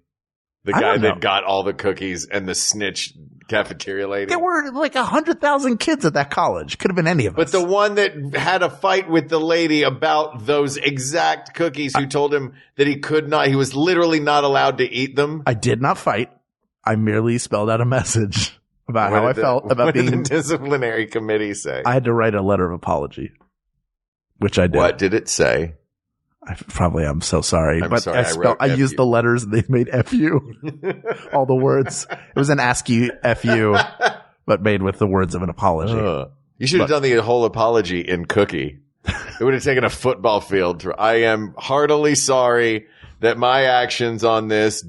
The guy that got all the cookies and the snitch cafeteria lady? There were like 100,000 kids at that college. Could have been any of us. But the one that had a fight with the lady about those exact cookies who told him that he was literally not allowed to eat them. I did not fight. I merely spelled out a message about how I felt about being. What did the disciplinary committee say? I had to write a letter of apology, which I did. What did it say? I'm so sorry. I'm sorry, I used the letters and they made FU. All the words. It was an ASCII FU, but made with the words of an apology. You should have done the whole apology in cookie. It would have taken a football field. I am heartily sorry that my actions on this,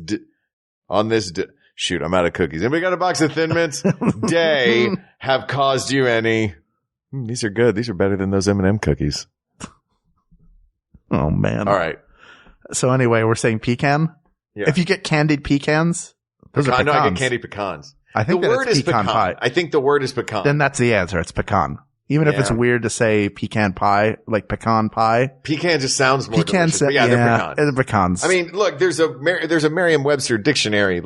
shoot, I'm out of cookies. Anybody got a box of Thin Mints? Day have caused you any. These are good. These are better than those M&M cookies. Oh, man. All right. So anyway, we're saying pecan? Yeah. If you get candied pecans, those are pecans. No, I get candied pecans. I think the word is pecan pie. I think the word is pecan. Then that's the answer. It's pecan. Even if it's weird to say pecan pie, like pecan pie. Pecan just sounds more delicious. But they're pecans. They're pecans. I mean, look, there's a Merriam-Webster dictionary,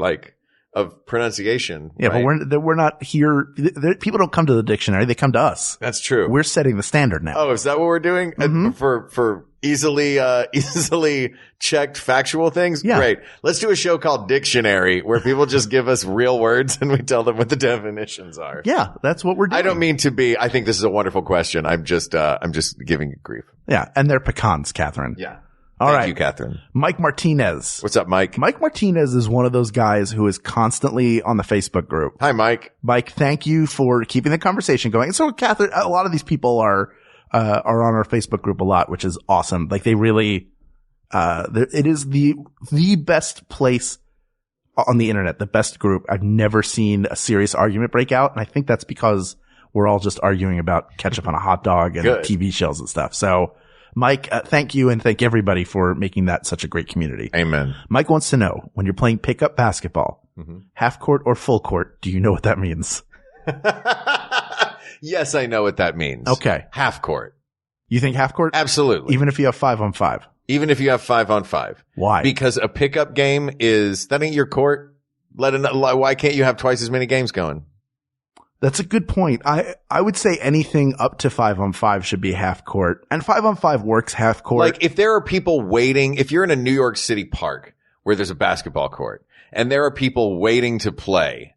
of pronunciation. Yeah, right? But we're not here. People don't come to the dictionary. They come to us. That's true. We're setting the standard now. Oh, is that what we're doing? Mm-hmm. For easily checked factual things? Yeah. Great. Let's do a show called Dictionary where people just give us real words and we tell them what the definitions are. Yeah, that's what we're doing. I don't mean to be, I think this is a wonderful question. I'm just giving you grief. Yeah. And they're pecans, Catherine. Yeah. Thank you, Catherine. Mike Martinez. What's up, Mike? Mike Martinez is one of those guys who is constantly on the Facebook group. Hi, Mike. Mike, thank you for keeping the conversation going. And so, Catherine, a lot of these people are on our Facebook group a lot, which is awesome. Like they really, it is the best place on the internet, the best group. I've never seen a serious argument break out. And I think that's because we're all just arguing about ketchup on a hot dog and TV shows and stuff. So, Mike, thank you and thank everybody for making that such a great community. Amen. Mike wants to know, when you're playing pickup basketball, half court or full court, do you know what that means? Yes, I know what that means. Okay. Half court. You think half court? Absolutely. Even if you have 5-on-5? Even if you have 5-on-5. Why? Because a pickup game that ain't your court. Why can't you have twice as many games going? That's a good point. I would say anything up to 5-on-5 should be half court, and 5-on-5 works half court. Like if there are people waiting, if you're in a New York City park where there's a basketball court and there are people waiting to play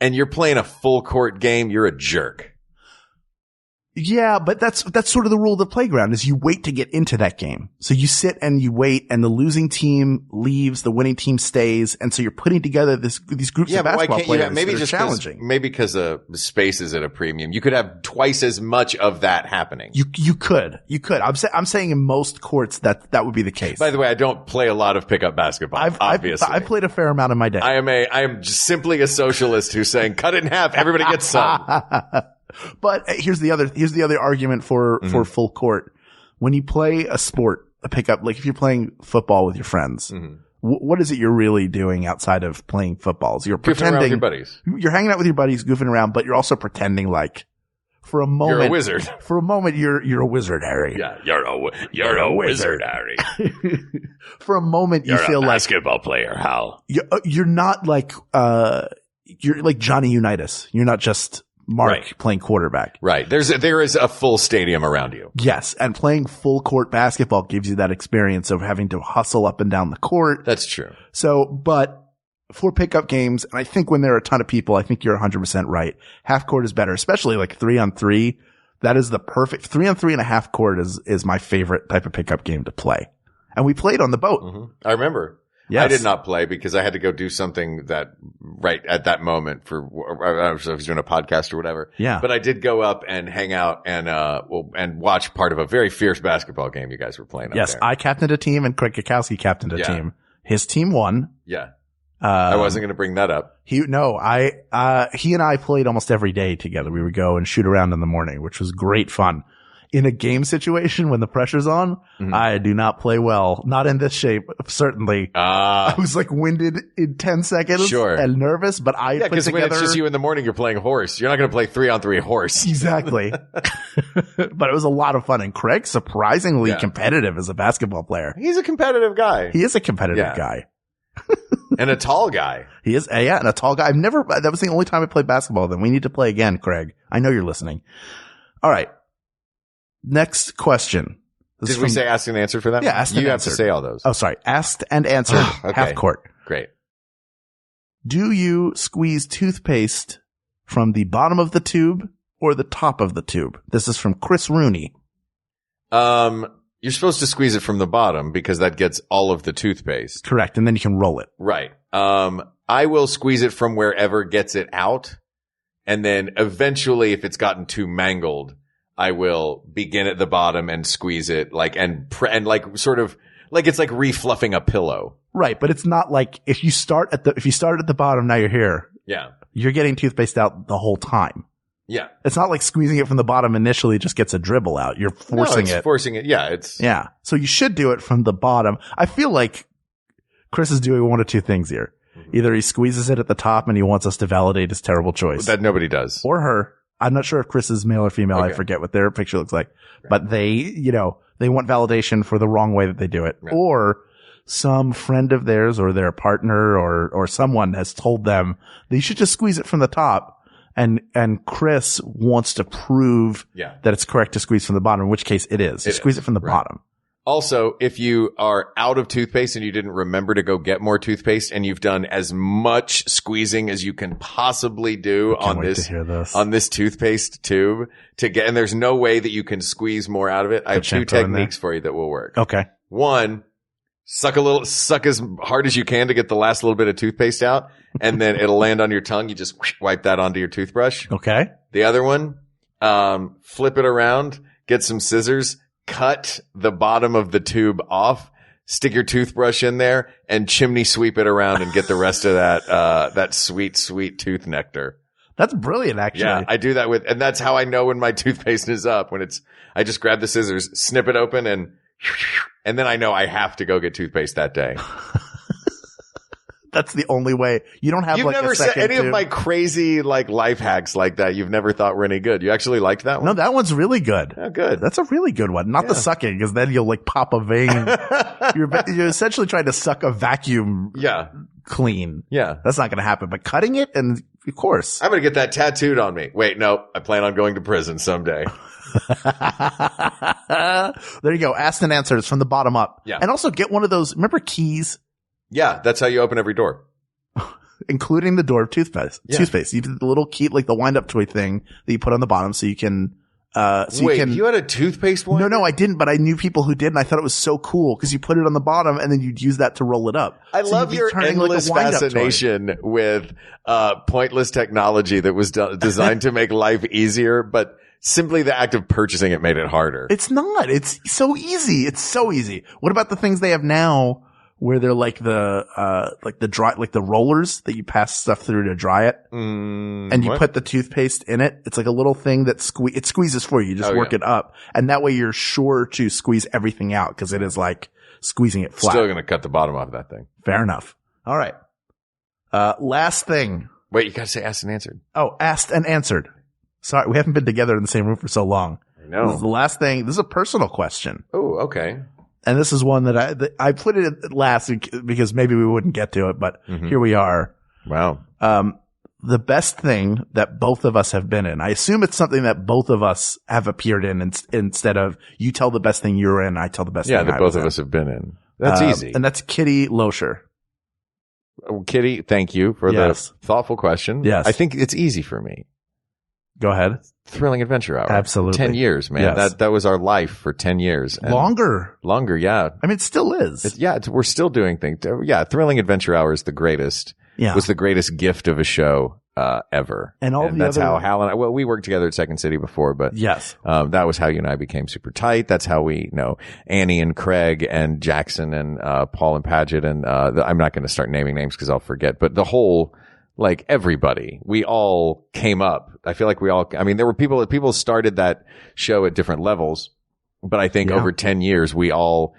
and you're playing a full court game, you're a jerk. Yeah, but that's sort of the rule of the playground is you wait to get into that game. So you sit and you wait and the losing team leaves, the winning team stays. And so you're putting together these groups of basketball players maybe that are challenging. Maybe because the space is at a premium. You could have twice as much of that happening. You could. I'm saying in most courts that would be the case. By the way, I don't play a lot of pickup basketball, obviously. I've played a fair amount in my day. I am just simply a socialist who's saying cut it in half. Everybody gets some. But here's the other argument for full court. When you play a sport, a pickup, like if you're playing football with your friends, what is it you're really doing outside of playing footballs? You're pretending. Goofing around with your buddies. You're hanging out with your buddies, goofing around, but you're also pretending like for a moment. You're a wizard. For a moment, you're a wizard, Harry. Yeah, you're a wizard, Harry. For a moment, you feel like basketball player, Hal. You're not like, you're like Johnny Unitas. You're not just Mark Right. playing quarterback. Right. There is a full stadium around you. Yes. And playing full court basketball gives you that experience of having to hustle up and down the court. That's true. So, but for pickup games, and I think when there are a ton of people, I think you're 100% right. Half court is better, especially like 3-on-3. That is the perfect 3-on-3 and a half court is my favorite type of pickup game to play. And we played on the boat. Mm-hmm. I remember. Yes. I did not play because I had to go do something that right at that moment I was doing a podcast or whatever. Yeah. But I did go up and hang out and watch part of a very fierce basketball game you guys were playing. Yes. Up there. I captained a team and Craig Kukowski captained a team. His team won. Yeah. I wasn't going to bring that up. He and I played almost every day together. We would go and shoot around in the morning, which was great fun. In a game situation when the pressure's on, I do not play well. Not in this shape, certainly. I was like winded in 10 seconds and nervous, but I put because together. when it's just you in the morning, you're playing horse. You're not going to play 3-on-3 horse. Exactly. But it was a lot of fun. And Craig, surprisingly competitive as a basketball player. He's a competitive guy. He is a competitive guy. And a tall guy. He is, and a tall guy. That was the only time I played basketball. Then we need to play again, Craig. I know you're listening. All right. Next question. Did we say asked and answered for that? Yeah, asked and answered. You have to say all those. Oh, sorry. Asked and answered. Okay. Half court. Great. Do you squeeze toothpaste from the bottom of the tube or the top of the tube? This is from Chris Rooney. You're supposed to squeeze it from the bottom because that gets all of the toothpaste. Correct. And then you can roll it. Right. I will squeeze it from wherever gets it out. And then eventually, if it's gotten too mangled, I will begin at the bottom and squeeze it sort of like it's like refluffing a pillow. Right. But it's not like if you start at the bottom, now you're here. Yeah. You're getting toothpaste out the whole time. Yeah. It's not like squeezing it from the bottom initially just gets a dribble out. You're forcing it. Forcing it. Yeah. Yeah. So you should do it from the bottom. I feel like Chris is doing one of two things here. Mm-hmm. Either he squeezes it at the top and he wants us to validate his terrible choice. That nobody does. Or her. I'm not sure if Chris is male or female. Okay. I forget what their picture looks like. Right. But they want validation for the wrong way that they do it. Right. Or some friend of theirs or their partner or someone has told them they should just squeeze it from the top. And Chris wants to prove that it's correct to squeeze from the bottom, in which case it is. You squeeze it from the bottom. Also, if you are out of toothpaste and you didn't remember to go get more toothpaste and you've done as much squeezing as you can possibly do on this toothpaste tube and there's no way that you can squeeze more out of it. I have two techniques for you that will work. Okay. One, suck as hard as you can to get the last little bit of toothpaste out, and then it'll land on your tongue. You just wipe that onto your toothbrush. Okay. The other one, flip it around, get some scissors, cut the bottom of the tube off, stick your toothbrush in there, and chimney sweep it around and get the rest of that sweet, sweet tooth nectar. That's brilliant, actually. Yeah, I do that and that's how I know when my toothpaste is up. I just grab the scissors, snip it open, and then I know I have to go get toothpaste that day. That's the only way. You don't have You've never said any of my crazy life hacks like that. You've never thought were any good. You actually liked that one? No, that one's really good. Oh, good. That's a really good one. Not the sucking, because then you'll pop a vein. You're essentially trying to suck a vacuum clean. Yeah. That's not going to happen. But cutting it, and of course. I'm going to get that tattooed on me. Wait, no. I plan on going to prison someday. There you go. Asked and answered. It's from the bottom up. Yeah. And also get one of those, remember keys? Yeah, that's how you open every door. Including the door of toothpaste. Yeah. Toothpaste. You do the little key, like the wind-up toy thing that you put on the bottom so you can, you had a toothpaste one? No, I didn't, but I knew people who did, and I thought it was so cool because you put it on the bottom and then you'd use that to roll it up. I love your endless fascination with pointless technology that was designed to make life easier, but simply the act of purchasing it made it harder. It's not. It's so easy. It's so easy. What about the things they have now where they're like the rollers that you pass stuff through to dry it? And you put the toothpaste in it. It's like a little thing that it squeezes for you. You just work it up. And that way you're sure to squeeze everything out because it is like squeezing it flat. Still going to cut the bottom off that thing. Fair enough. All right. Last thing. Wait, you got to say asked and answered. Oh, asked and answered. Sorry, we haven't been together in the same room for so long. I know. This is the last thing. This is a personal question. Oh, okay. And this is one that I put it last because maybe we wouldn't get to it, but here we are. Wow. the best thing that both of us have been in. I assume it's something that both of us have appeared in instead of you tell the best thing you're in, I tell the best thing that both of us have been in. That's easy. And that's Kitty Loescher. Kitty, thank you for the thoughtful question. Yes. I think it's easy for me. Go ahead. Thrilling Adventure Hour. Absolutely. 10 years, man. Yes. That was our life for 10 years. And Longer, yeah. I mean, it still is. We're still doing things. Yeah, Thrilling Adventure Hour is the greatest. Yeah. Was the greatest gift of a show ever. And that's how Hal and I, we worked together at Second City before, but yes, that was how you and I became super tight. That's how we know Annie and Craig and Jackson and Paul and Paget and I'm not going to start naming names because I'll forget, but the whole, like, everybody, we all came up. I feel like there were people started that show at different levels, but I think over 10 years we all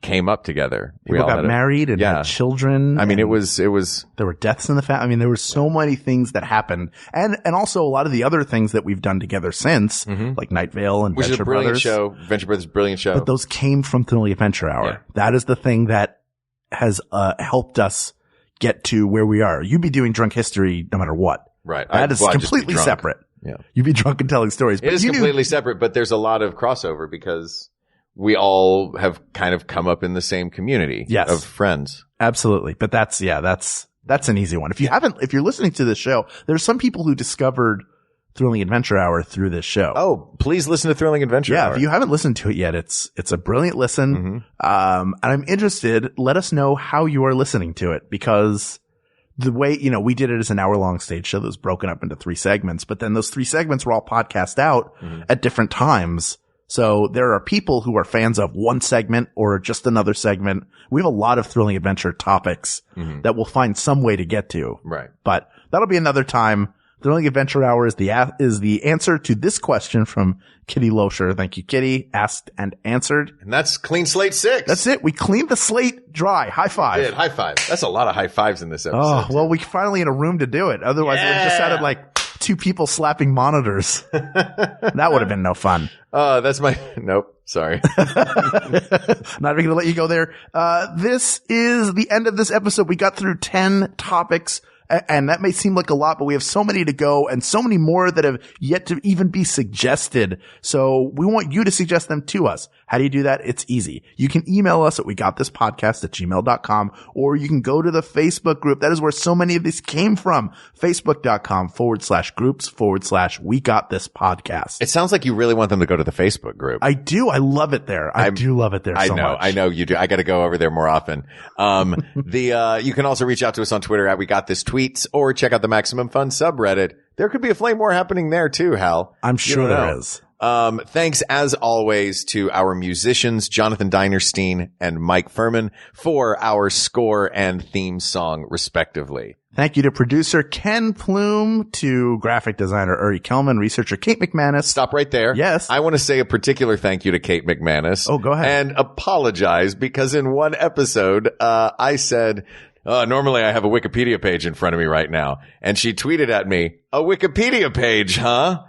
came up together. People got married and had children. I mean, it was. There were deaths in the family. I mean, there were so many things that happened, and also a lot of the other things that we've done together since, like Night Vale and Which Venture is a brilliant Brothers. show. Venture Brothers, brilliant show. But those came from Thrilling Adventure Hour. Yeah. That is the thing that has helped us get to where we are. You'd be doing Drunk History no matter what. Right. That is completely separate. Yeah. You'd be drunk and telling stories. It is completely separate, but there's a lot of crossover because we all have kind of come up in the same community of friends. Absolutely. But that's an easy one. If you're listening to this show, there's some people who discovered Thrilling Adventure Hour through this show. Oh, please listen to Thrilling Adventure Hour. Yeah, if you haven't listened to it yet, it's a brilliant listen. And I'm interested, let us know how you are listening to it, because the way, we did it as an hour-long stage show that was broken up into 3 segments, but then those 3 segments were all podcast out at different times. So there are people who are fans of one segment or just another segment. We have a lot of Thrilling Adventure topics that we'll find some way to get to. Right. But that'll be another time. Thrilling Adventure Hour is the answer to this question from Kitty Loescher. Thank you, Kitty. Asked and answered. And that's Clean Slate 6. That's it. We cleaned the slate dry. High five. Did. High five. That's a lot of high fives in this episode. Oh, well, we finally in a room to do it. Otherwise, it just sounded like 2 people slapping monitors. That would have been no fun. That's nope. Sorry. Not even going to let you go there. This is the end of this episode. We got through 10 topics. And that may seem like a lot, but we have so many to go and so many more that have yet to even be suggested. So we want you to suggest them to us. How do you do that? It's easy. You can email us at wegotThisPodcast@gmail.com, or you can go to the Facebook group. That is where so many of these came from. Facebook.com/groups/WeGotThisPodcast. It sounds like you really want them to go to the Facebook group. I do. I love it there. I do love it there so much. I know you do. I got to go over there more often. You can also reach out to us on Twitter at WeGotThisTweets, or check out the Maximum Fun subreddit. There could be a flame war happening there too, Hal. I'm sure there is. Thanks as always to our musicians, Jonathan Dinerstein and Mike Furman, for our score and theme song, respectively. Thank you to producer Ken Plume, to graphic designer Uri Kelman, researcher Kate McManus. Stop right there. Yes. I want to say a particular thank you to Kate McManus. Oh, go ahead. And apologize because in one episode, I said, normally I have a Wikipedia page in front of me right now. And she tweeted at me, a Wikipedia page, huh?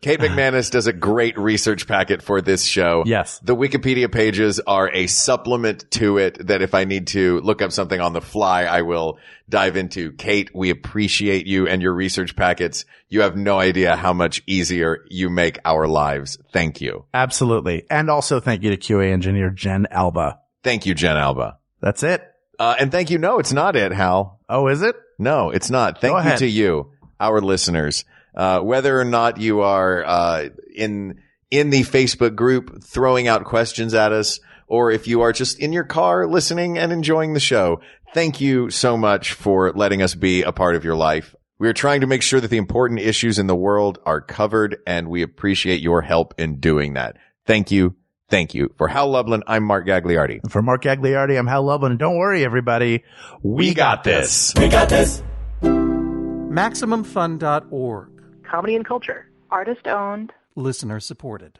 Kate McManus does a great research packet for this show. Yes. The Wikipedia pages are a supplement to it that if I need to look up something on the fly, I will dive into. Kate, we appreciate you and your research packets. You have no idea how much easier you make our lives. Thank you. Absolutely. And also thank you to QA engineer Jen Alba. Thank you, Jen Alba. That's it. And thank you. No, it's not it, Hal. Oh, is it? No, it's not. Thank you to you, our listeners. Whether or not you are in the Facebook group throwing out questions at us, or if you are just in your car listening and enjoying the show, thank you so much for letting us be a part of your life. We are trying to make sure that the important issues in the world are covered, and we appreciate your help in doing that. Thank you. Thank you. For Hal Lublin, I'm Mark Gagliardi. And for Mark Gagliardi, I'm Hal Lublin. And don't worry, everybody. We got this. We got this. MaximumFun.org. Comedy and culture. Artist owned. Listener supported.